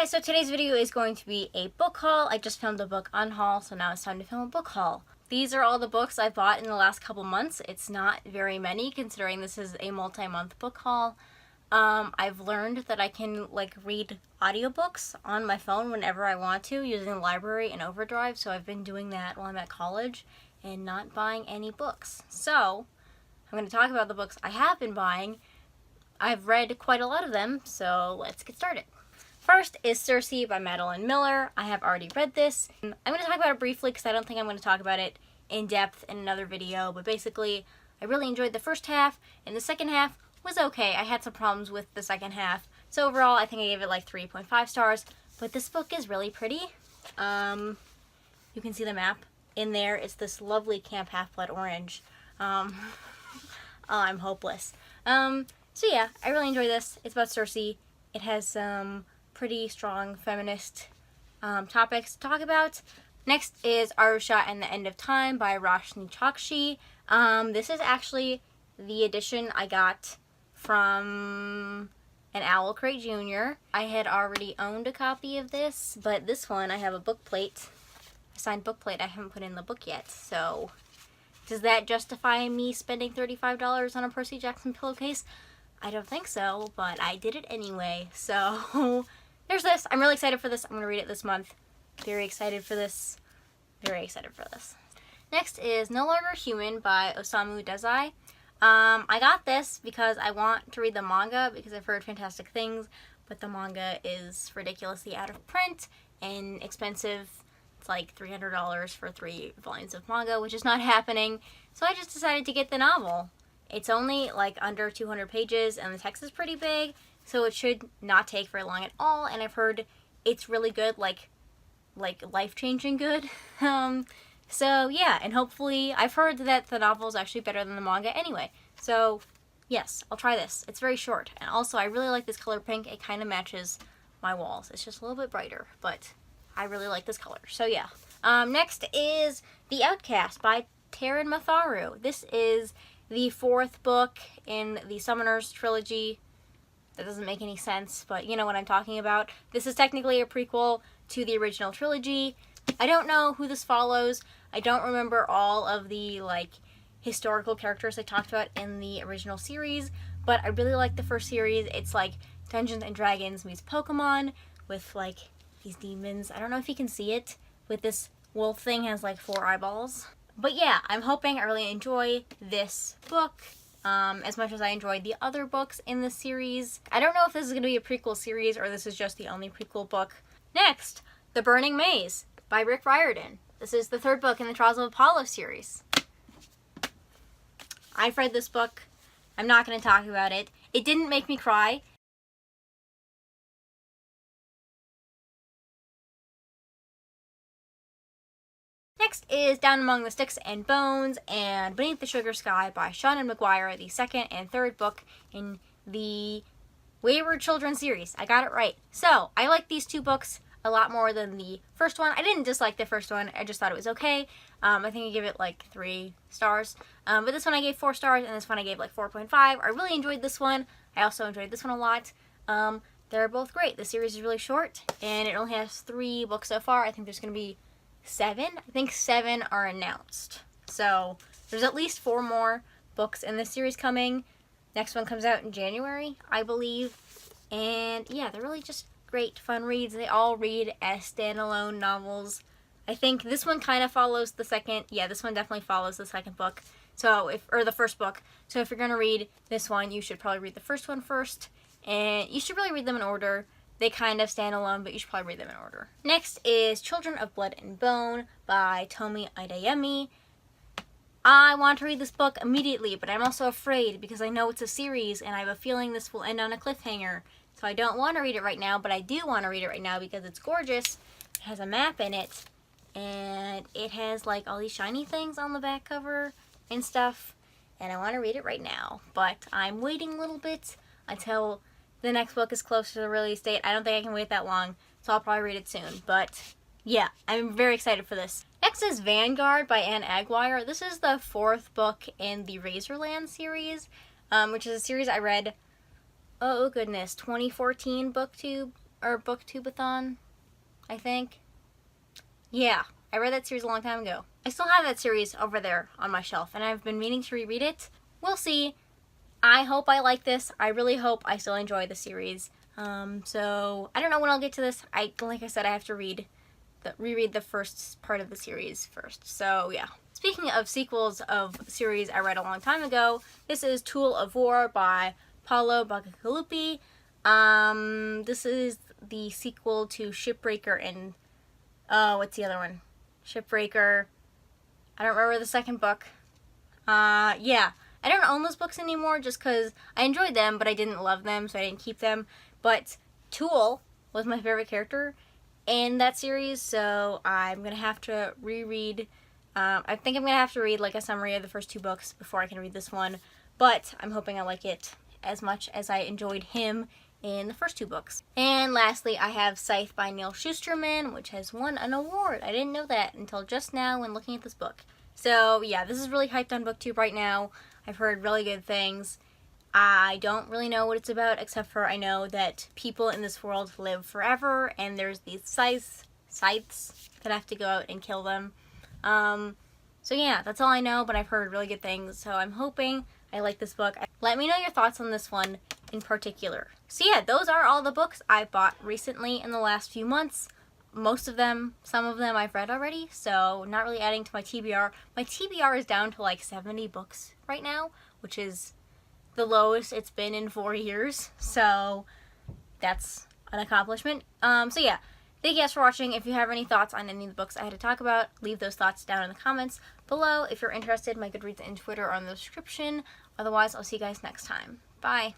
guys, so today's video is going to be a book haul. I just filmed a book unhaul, so now it's time to film a book haul. These are all the books I bought in the last couple months. It's not very many considering this is a multi-month book haul. I've learned that I can read audiobooks on my phone whenever I want to using the library and Overdrive, so I've been doing that while I'm at college and not buying any books. So I'm going to talk about the books I have been buying. I've read quite a lot of them, so let's get started. First is Circe by Madeline Miller. I have already read this. I'm going to talk about it briefly because I don't think I'm going to talk about it in depth in another video, but basically I really enjoyed the first half, and the second half was okay. I had some problems with the second half, so overall I think I gave it 3.5 stars, but this book is really pretty. You can see the map in there. It's this lovely Camp Half-Blood orange. Oh, I'm hopeless. So yeah, I really enjoy this. It's about Circe. It has some pretty strong feminist topics to talk about. Next is Arusha and the End of Time by Roshni Chokshi. This is actually the edition I got from an Owl Crate Jr. I had already owned a copy of this, but this one I have a book plate, a signed book plate. I haven't put in the book yet, so does that justify me spending $35 on a Percy Jackson pillowcase? I don't think so, but I did it anyway, so there's this. I'm really excited for this. I'm going to read it this month. Very excited for this. Very excited for this. Next is No Longer Human by Osamu Dazai. I got this because I want to read the manga because I've heard fantastic things, but the manga is ridiculously out of print and expensive. It's like $300 for 3 volumes of manga, which is not happening. So I just decided to get the novel. It's only under 200 pages and the text is pretty big, so it should not take very long at all, and I've heard it's really good, like life-changing good. So yeah, and hopefully, I've heard that the novel is actually better than the manga anyway, so yes, I'll try this. It's very short, and also I really like this color pink. It kind of matches my walls. It's just a little bit brighter, but I really like this color, so yeah. Next is The Outcast by Taran Matharu. This is the 4th book in the Summoners trilogy. That doesn't make any sense, but you know what I'm talking about. This is technically a prequel to the original trilogy. I don't know who this follows. I don't remember all of the historical characters I talked about in the original series, but I really like the first series. It's like Dungeons and Dragons meets Pokemon with these demons. I don't know if you can see it, with this wolf thing has 4 eyeballs. But yeah, I'm hoping I really enjoy this book as much as I enjoyed the other books in the series. I don't know if this is going to be a prequel series or this is just the only prequel book. Next, The Burning Maze by Rick Riordan. This is the 3rd book in the Trials of Apollo series. I've read this book. I'm not going to talk about it. It didn't make me cry. Next is Down Among the Sticks and Bones and Beneath the Sugar Sky by Seanan McGuire, the 2nd and 3rd book in the Wayward Children series. I got it right. So, I like these 2 books a lot more than the first one. I didn't dislike the first one. I just thought it was okay. I think I gave it 3 stars. But this one I gave 4 stars, and this one I gave 4.5. I really enjoyed this one. I also enjoyed this one a lot. They're both great. The series is really short, and it only has 3 books so far. I think there's going to be 7. I think 7 are announced. So there's at least 4 more books in this series coming. Next one comes out in January, I believe. And yeah, they're really just great, fun reads. They all read as standalone novels. I think this one kind of follows the second. Yeah, this one definitely follows the second book. Or the first book. So if you're going to read this one, you should probably read the first one first. And you should really read them in order. They kind of stand alone, but you should probably read them in order. Next is Children of Blood and Bone by Tomi Adeyemi. I want to read this book immediately, but I'm also afraid because I know it's a series and I have a feeling this will end on a cliffhanger. So I don't want to read it right now, but I do want to read it right now because it's gorgeous. It has a map in it, and it has all these shiny things on the back cover and stuff, and I want to read it right now. But I'm waiting a little bit until the next book is closer to the release date. I don't think I can wait that long, so I'll probably read it soon. But yeah, I'm very excited for this. Next is Vanguard by Anne Aguirre. This is the 4th book in the Razorland series, which is a series I read, oh goodness, 2014 booktube or Booktubeathon, I think. Yeah, I read that series a long time ago. I still have that series over there on my shelf, and I've been meaning to reread it. We'll see. I hope I like this. I really hope I still enjoy the series. So I don't know when I'll get to this. Like I said, I have to reread the first part of the series first. So yeah. Speaking of sequels of series I read a long time ago, this is Tool of War by Paolo Bacigalupi. This is the sequel to Shipbreaker and what's the other one? Shipbreaker. I don't remember the second book. Yeah. I don't own those books anymore just because I enjoyed them, but I didn't love them, so I didn't keep them. But Tool was my favorite character in that series, so I'm going to have to reread. I think I'm going to have to read like a summary of the first 2 books before I can read this one, but I'm hoping I like it as much as I enjoyed him in the first 2 books. And lastly, I have Scythe by Neil Shusterman, which has won an award. I didn't know that until just now when looking at this book. So yeah, this is really hyped on BookTube right now. I've heard really good things. I don't really know what it's about, except for I know that people in this world live forever, and there's these scythes that have to go out and kill them. So yeah, that's all I know, but I've heard really good things, so I'm hoping I like this book. Let me know your thoughts on this one in particular. So yeah, those are all the books I bought recently in the last few months. Most of them, some of them I've read already, so not really adding to my TBR. My TBR is down to like 70 books right now, which is the lowest it's been in 4 years, so that's an accomplishment. So yeah, thank you guys for watching. If you have any thoughts on any of the books I had to talk about, leave those thoughts down in the comments below. If you're interested, my Goodreads and Twitter are in the description. Otherwise, I'll see you guys next time. Bye!